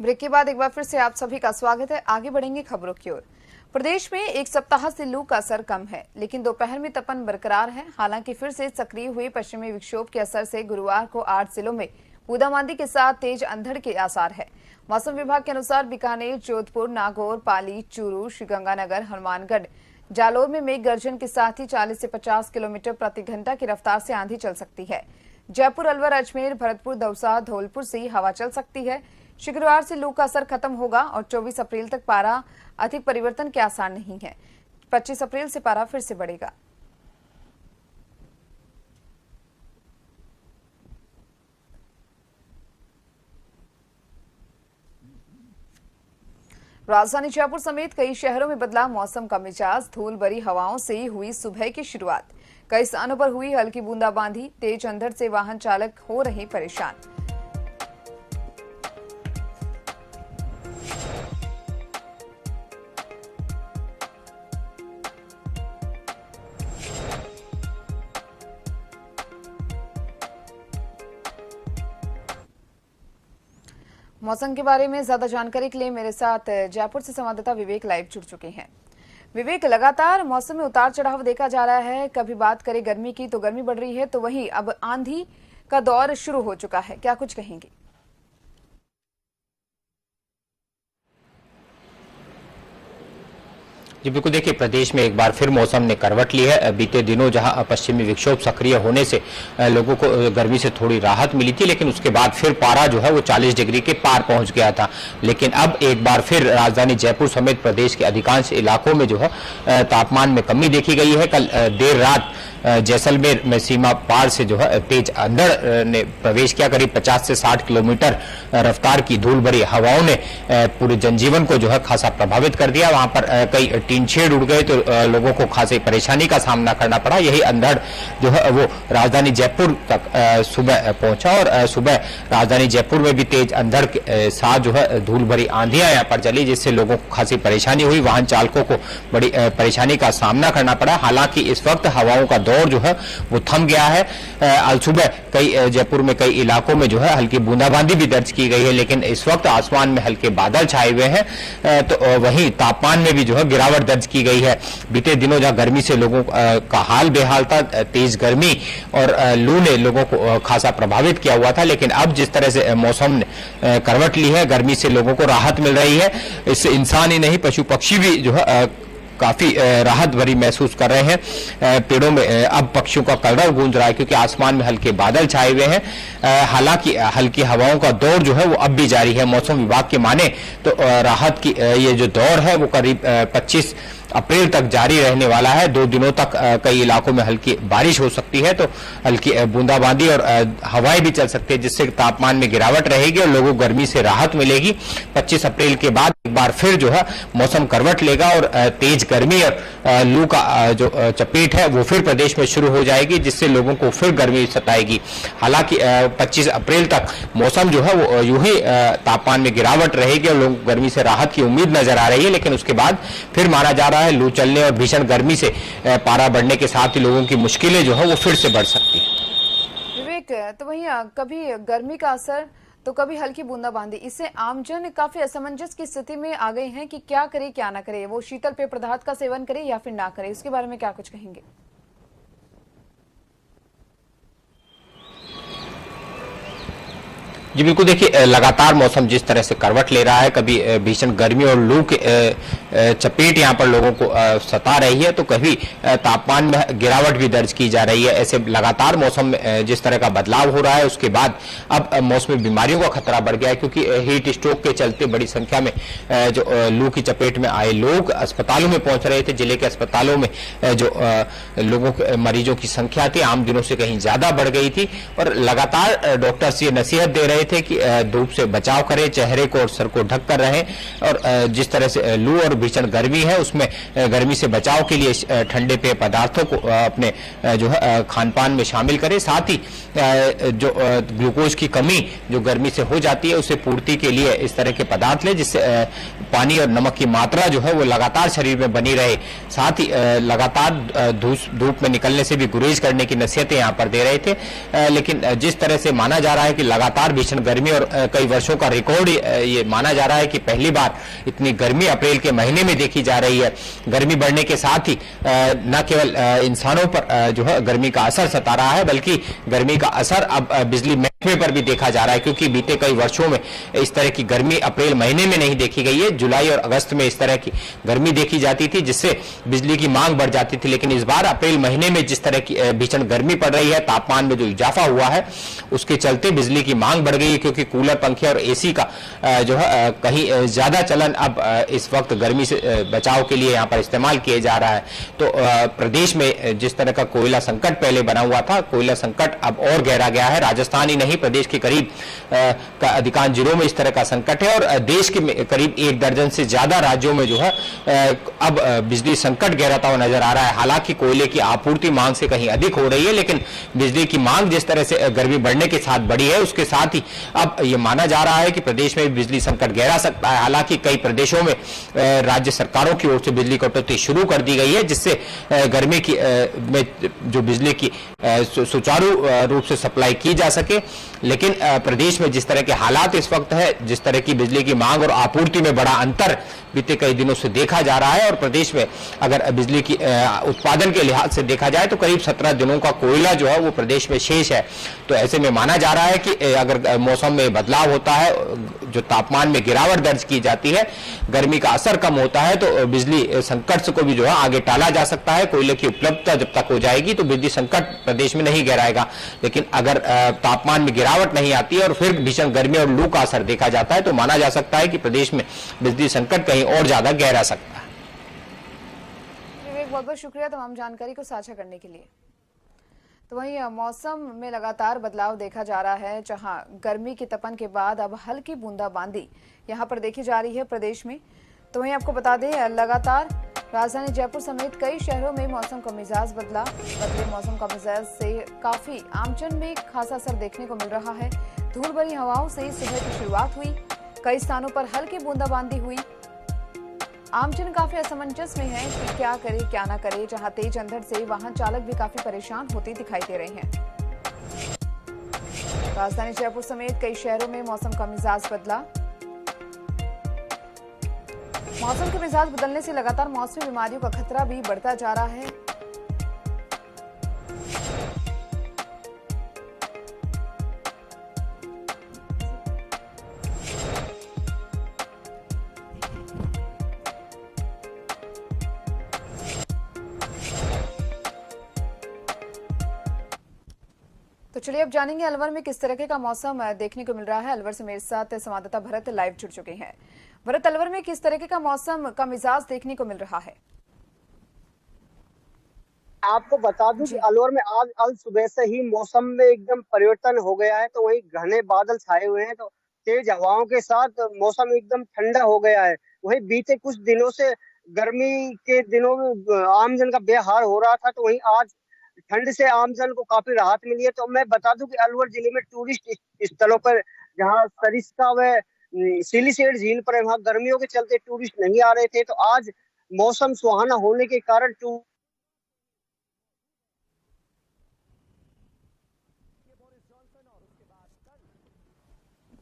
Break के बाद एक बार फिर से आप सभी का स्वागत है। आगे बढ़ेंगे खबरों की ओर। प्रदेश में एक सप्ताह से लू का असर कम है, लेकिन दोपहर में तपन बरकरार है। हालांकि फिर से सक्रिय हुए पश्चिमी विक्षोभ के असर से गुरुवार को 8 जिलों में बूंदाबांदी के साथ तेज अंधड़ के आसार है। मौसम विभाग के अनुसार बीकानेर, जोधपुर, नागौर, पाली, चूरू, श्रीगंगानगर, हनुमानगढ़, जालौर में मेघ गर्जन के साथ ही 40 से 50 किलोमीटर प्रति घंटा की रफ्तार से आंधी चल सकती है। जयपुर, अलवर, अजमेर, भरतपुर, दौसा, धौलपुर से हवा चल सकती है। शुक्रवार से लू का असर खत्म होगा और 24 अप्रैल तक पारा अधिक परिवर्तन के आसार नहीं है। 25 अप्रैल से पारा फिर से बढ़ेगा। राजधानी जयपुर समेत कई शहरों में बदला मौसम का मिजाज। धूल भरी हवाओं से हुई सुबह की शुरुआत। कई स्थानों पर हुई हल्की बूंदाबांदी। तेज अंधड़ से वाहन चालक हो रहे परेशान। मौसम के बारे में ज्यादा जानकारी के लिए मेरे साथ जयपुर से संवाददाता विवेक लाइव जुड़ चुके हैं। विवेक, लगातार मौसम में उतार चढ़ाव देखा जा रहा है। कभी बात करें गर्मी की तो गर्मी बढ़ रही है, तो वहीं अब आंधी का दौर शुरू हो चुका है। क्या कुछ कहेंगे? जी बिल्कुल, देखिए प्रदेश में एक बार फिर मौसम ने करवट ली है। बीते दिनों जहां पश्चिमी विक्षोभ सक्रिय होने से लोगों को गर्मी से थोड़ी राहत मिली थी, लेकिन उसके बाद फिर पारा जो है वो 40 डिग्री के पार पहुंच गया था। लेकिन अब एक बार फिर राजधानी जयपुर समेत प्रदेश के अधिकांश इलाकों में जो है तापमान में कमी देखी गई है। कल देर रात जैसलमेर में सीमा पार से जो है तेज अंधड़ ने प्रवेश किया। करीब 50 से 60 किलोमीटर रफ्तार की धूल भरी हवाओं ने पूरे जनजीवन को जो है खासा प्रभावित कर दिया। वहां पर कई टीन शेड उड़ गए, तो लोगों को खासी परेशानी का सामना करना पड़ा। यही अंधड़ जो है वो राजधानी जयपुर तक सुबह पहुंचा और सुबह राजधानी जयपुर में भी तेज अंधड़ के साथ जो है धूल भरी आंधियां यहाँ पर चली, जिससे लोगों को खासी परेशानी हुई। वाहन चालकों को बड़ी परेशानी का सामना करना पड़ा। हालांकि इस वक्त हवाओं का दौर जो है वो थम गया है। आज सुबह जयपुर में कई इलाकों में जो है हल्की बूंदाबांदी भी दर्ज की गई है, लेकिन इस वक्त आसमान में हल्के बादल छाए हुए हैं। तो वहीं तापमान में भी जो है गिरावट दर्ज की गई है। बीते दिनों जहां गर्मी से लोगों का हाल बेहाल था, तेज गर्मी और लू ने लोगों को खासा प्रभावित किया हुआ था, लेकिन अब जिस तरह से मौसम ने करवट ली है, गर्मी से लोगों को राहत मिल रही है। इससे इंसान ही नहीं, पशु पक्षी भी जो है काफी राहत भरी महसूस कर रहे हैं। पेड़ों में अब पक्षियों का कलरव गूंज रहा है, क्योंकि आसमान में हल्के बादल छाए हुए हैं। हालांकि हल्की हवाओं का दौर जो है वो अब भी जारी है। मौसम विभाग के माने तो राहत की ये जो दौर है वो करीब 25 अप्रैल तक जारी रहने वाला है। 2 दिनों तक कई इलाकों में हल्की बारिश हो सकती है, तो हल्की बूंदाबांदी और हवाएं भी चल सकती है, जिससे तापमान में गिरावट रहेगी और लोगों को गर्मी से राहत मिलेगी। 25 अप्रैल के बाद एक बार फिर जो है मौसम करवट लेगा और तेज गर्मी और लू का जो चपेट है वो फिर प्रदेश में शुरू हो जाएगी, जिससे लोगों को फिर गर्मी सताएगी। हालांकि 25 अप्रैल तक मौसम जो है वो यूं ही तापमान में गिरावट रहेगी और लोगों को गर्मी से राहत की उम्मीद नजर आ रही है। लेकिन उसके बाद फिर माना जा रहा है लू चलने और भीषण गर्मी से पारा बढ़ने के साथ ही लोगों की मुश्किलें जो है वो फिर से बढ़ सकती है। विवेक, तो वहीं कभी गर्मी का असर तो कभी हल्की बूंदाबांदी, इससे आमजन काफी असमंजस की स्थिति में आ गए हैं कि क्या करे क्या ना करे। वो शीतल पेय पदार्थ का सेवन करे या फिर ना करे, इसके बारे में क्या कुछ कहेंगे? जी बिल्कुल, देखिए लगातार मौसम जिस तरह से करवट ले रहा है, कभी भीषण गर्मी और लू के चपेट यहाँ पर लोगों को सता रही है, तो कभी तापमान में गिरावट भी दर्ज की जा रही है। ऐसे लगातार मौसम में जिस तरह का बदलाव हो रहा है, उसके बाद अब मौसमी बीमारियों का खतरा बढ़ गया है, क्योंकि हीट स्ट्रोक के चलते बड़ी संख्या में जो लू की चपेट में आए लोग अस्पतालों में पहुंच रहे थे। जिले के अस्पतालों में जो लोगों के मरीजों की संख्या थी आम दिनों से कहीं ज्यादा बढ़ गई थी, और लगातार डॉक्टर्स ये नसीहत दे रहे थे कि धूप से बचाव करें, चेहरे को और सर को ढक कर रहें, और जिस तरह से लू और भीषण गर्मी है उसमें गर्मी से बचाव के लिए ठंडे पेय पदार्थों को अपने जो है खान पान में शामिल करें। साथ ही जो ग्लूकोज की कमी जो गर्मी से हो जाती है उसे पूर्ति के लिए इस तरह के पदार्थ लें, जिससे पानी और नमक की मात्रा जो है वो लगातार शरीर में बनी रहे। साथ ही लगातार धूप में निकलने से भी गुरेज करने की नसीहतें यहाँ पर दे रहे थे। लेकिन जिस तरह से माना जा रहा है कि लगातार भीषण भीषण गर्मी और कई वर्षों का रिकॉर्ड ये माना जा रहा है कि पहली बार इतनी गर्मी अप्रैल के महीने में देखी जा रही है। गर्मी बढ़ने के साथ ही न केवल इंसानों पर जो है गर्मी का असर सता रहा है, बल्कि गर्मी का असर अब बिजली महकमे पर भी देखा जा रहा है, क्योंकि बीते कई वर्षों में इस तरह की गर्मी अप्रैल महीने में नहीं देखी गई है। जुलाई और अगस्त में इस तरह की गर्मी देखी जाती थी, जिससे बिजली की मांग बढ़ जाती थी, लेकिन इस बार अप्रैल महीने में जिस तरह की भीषण गर्मी पड़ रही है, तापमान में जो इजाफा हुआ है उसके चलते बिजली की मांग बढ़ गई है, क्योंकि कूलर, पंखे और एसी का जो है कहीं ज्यादा चलन अब इस वक्त गर्मी से बचाव के लिए यहाँ पर इस्तेमाल किया जा रहा है। तो प्रदेश में जिस तरह का कोयला संकट पहले बना हुआ था, कोयला संकट अब और गहरा गया है। राजस्थान ही नहीं, प्रदेश के करीब का अधिकांश जिलों में इस तरह का संकट है और देश के करीब 1 दर्जन से ज्यादा राज्यों में जो है अब बिजली संकट गहराता हुआ नजर आ रहा है। हालांकि कोयले की आपूर्ति मांग से कहीं अधिक हो रही है, लेकिन बिजली की मांग जिस तरह से गर्मी बढ़ने के साथ बढ़ी है, उसके साथ ही अब यह माना जा रहा है कि प्रदेश में बिजली संकट गहरा सकता है। हालांकि कई प्रदेशों में राज्य सरकारों की ओर से बिजली कटौती शुरू कर दी गई है, जिससे गर्मी की में जो बिजली की सुचारू रूप से सप्लाई की जा सके। लेकिन प्रदेश में जिस तरह के हालात इस वक्त है, जिस तरह की बिजली की मांग और आपूर्ति में बड़ा अंतर बीते कई दिनों से देखा जा रहा है, और प्रदेश में अगर बिजली की उत्पादन के लिहाज से देखा जाए तो करीब 17 दिनों का कोयला जो है वो प्रदेश में शेष है। तो ऐसे में माना जा रहा है कि अगर मौसम में बदलाव होता है, जो तापमान में गिरावट दर्ज की जाती है, गर्मी का असर कम होता है, तो बिजली संकट को भी जो है आगे टाला जा सकता है। कोयले की उपलब्धता जब तक हो जाएगी तो बिजली संकट प्रदेश में नहीं गहराएगा। लेकिन अगर तापमान में गिरावट नहीं आती है और फिर भीषण गर्मी और लू का असर देखा जाता है, तो माना जा सकता है कि प्रदेश में बिजली संकट कहीं और ज्यादा गहरा सकता है। विवेक, बहुत बहुत शुक्रिया तमाम जानकारी को साझा करने के लिए। तो वहीं मौसम में लगातार बदलाव देखा जा रहा है, जहां गर्मी की तपन के बाद अब हल्की बूंदाबांदी यहां पर देखी जा रही है प्रदेश में। तो वहीं आपको बता दें, लगातार राजधानी जयपुर समेत कई शहरों में मौसम का मिजाज बदले मौसम का मिजाज से काफी आमजन में खासा असर देखने को मिल रहा है। धूल भरी हवाओं से सुबह की शुरुआत हुई, कई स्थानों पर हल्की बूंदाबांदी हुई। आमजन काफी असमंजस में है कि क्या करे क्या ना करे, जहां तेज अंधड़ से वाहन चालक भी काफी परेशान होते दिखाई दे रहे हैं। राजधानी जयपुर समेत कई शहरों में मौसम का मिजाज बदला। मौसम के मिजाज बदलने से लगातार मौसमी बीमारियों का खतरा भी बढ़ता जा रहा है। तो चलिए अब जानेंगे अलवर में किस तरह का मौसम देखने को मिल रहा है। अलवर से मेरे साथ संवाददाता भरत लाइव जुड़ चुके हैं। भरत, अलवर में किस तरह का मौसम का मिजाज देखने को मिल रहा है? आपको बता दूं कि अलवर में आज अल सुबह से ही मौसम में एकदम परिवर्तन हो गया है। तो वही घने बादल छाए हुए हैं, तो तेज हवाओं के साथ मौसम एकदम ठंडा हो गया है। वही बीते कुछ दिनों से गर्मी के दिनों में आमजन का बेहाल हो रहा था, तो वही आज ठंड से आमजन को काफी राहत मिली है। तो मैं बता दूं कि अलवर जिले में टूरिस्ट स्थलों पर, जहां सरिस्का व सिलीसेट झील पर, वहां गर्मियों के चलते टूरिस्ट नहीं आ रहे थे, तो आज मौसम सुहाना होने के कारण तो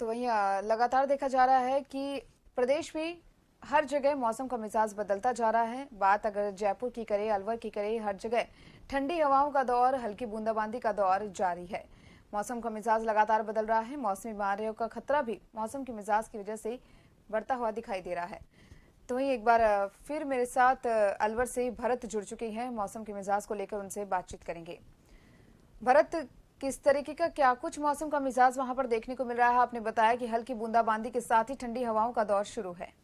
वहीं लगातार देखा जा रहा है कि प्रदेश में हर जगह मौसम का मिजाज बदलता जा रहा है। बात अगर जयपुर की करें, अलवर की करें, हर जगह ठंडी हवाओं का दौर, हल्की बूंदाबांदी का दौर जारी है। मौसम का मिजाज लगातार बदल रहा है। मौसमी बीमारियों का खतरा भी मौसम के मिजाज की वजह से बढ़ता हुआ दिखाई दे रहा है। तो वहीं एक बार फिर मेरे साथ अलवर से भरत जुड़ चुके हैं। मौसम के मिजाज को लेकर उनसे बातचीत करेंगे। भरत, किस तरीके का क्या कुछ मौसम का मिजाज वहां पर देखने को मिल रहा है? आपने बताया कि हल्की बूंदाबांदी के साथ ही ठंडी हवाओं का दौर शुरू है।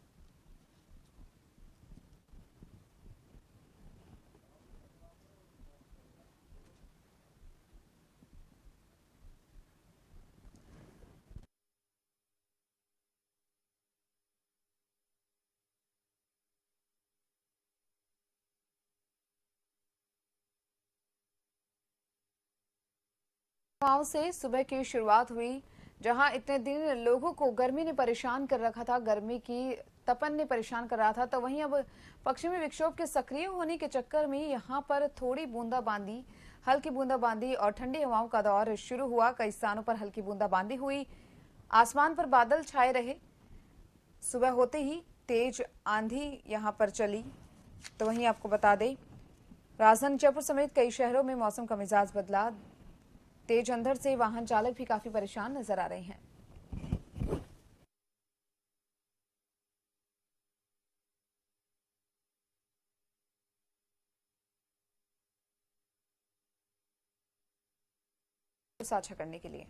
हवाओं से सुबह की शुरुआत हुई, जहां इतने दिन लोगों को गर्मी ने परेशान कर रखा था, गर्मी की तपन ने परेशान कर रहा था, तो वहीं अब पश्चिमी विक्षोभ के सक्रिय होने के चक्कर में यहां पर थोड़ी बूंदाबांदी, हल्की बूंदाबांदी और ठंडी हवाओं का दौर शुरू हुआ। कई स्थानों पर हल्की बूंदाबांदी हुई आसमान पर बादल छाए रहे। सुबह होते ही तेज आंधी यहां पर चली। तो वहीं आपको बता दें, राजधानी जयपुर समेत कई शहरों में मौसम का मिजाज बदला। तेज अंधड़ से वाहन चालक भी काफी परेशान नजर आ रहे हैं। साझा करने के लिए